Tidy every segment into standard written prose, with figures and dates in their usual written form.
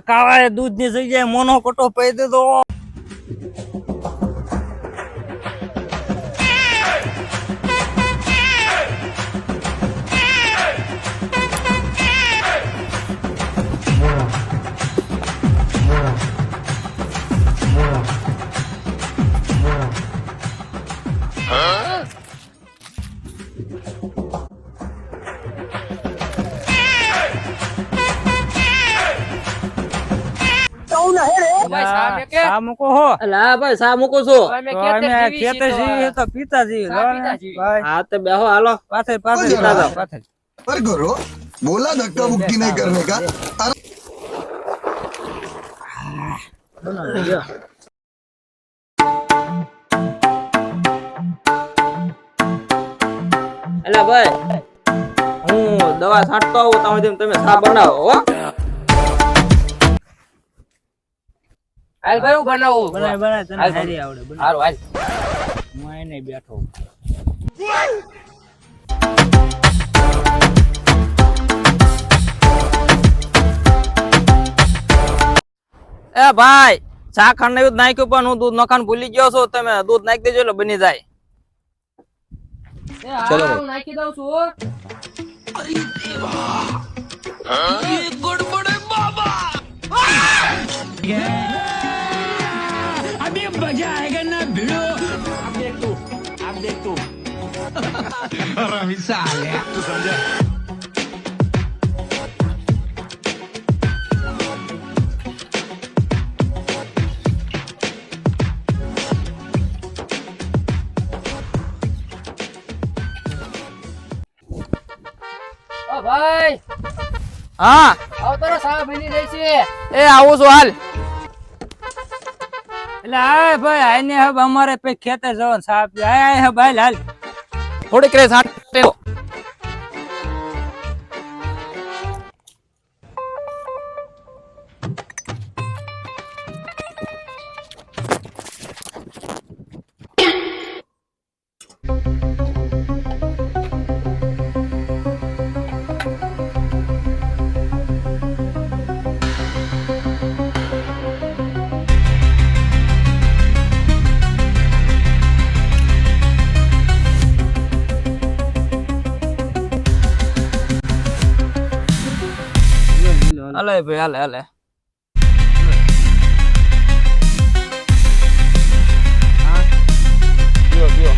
કાળાએ દૂધની જગ્યાએ મોનો કોટો પી દીધો. સા મૂકો હો. અલા ભાઈ સા મૂકો છો. ખેતે જીવી તો પીતા જીવી. હા તો બેહો હાલો. પાછળ પાછળ પાછળ पर करो बोला धक्का मुक्की नहीं करने का. અલા ભાઈ હું દવા છાંટતો આવું ત્યાં સુધી તમે સા બનાવો હો. હાલ ભાઈ હું બનાવું. બનાય તને સારી આવડે. હારું હાલ. હું અહીં નહીં બેઠો. એ ભાઈ ચા ખાંડ એવું નાખ્યું પણ હું દૂધ નખાન ભૂલી ગયો છું. તમે દૂધ નાખી દેજો એટલે બની જાય. ચલો હું નાખી દઉં છું. अभी मजा आएगा ना भिड़ो. आप देख तू साले तू समझा. ઓ ભાઈ હા આવતારો સા બની રહી છે. એ આવું છું હાલ. એટલે આ ભાઈ આઈને હબ અમારે પે ખેતે જવાનું સાહેબ આય હબ હાલ હાલ. થોડીક રે છાંટે. હાલે ભાઈ હાલે હાલે. પીવો પીવો.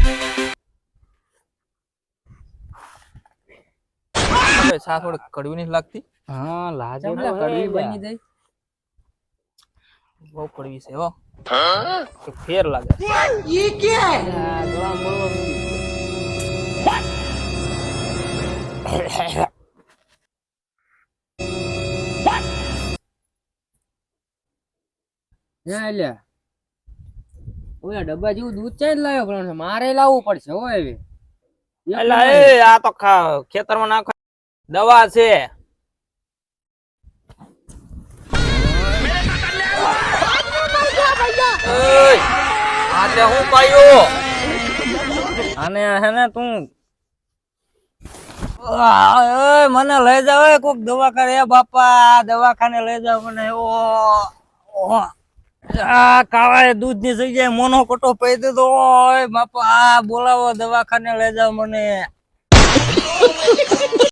સા થોડી કડવી નહીં લાગતી. હા લાજે કડવી બની જાય. બહુ કડવી છે હો. ફેર લાગે. ઓલા ડબ્બા જેવું દૂધ ચાલ લાવ્યો પણ મારે લાવવું પડશે હો હવે. એલા એ આ તો ખેતરમાં નાખ દવા છે. હું પાયો આને હે ને તું મને લઈ જાવ કોક દવાખાને. બાપા દવાખાને લઈ જાવ મને. આ કાળાએ દૂધની જગ્યાએ મોનો કોટો પી દીધો. બાપા બોલાવો દવાખાને લઈ જાવ મને.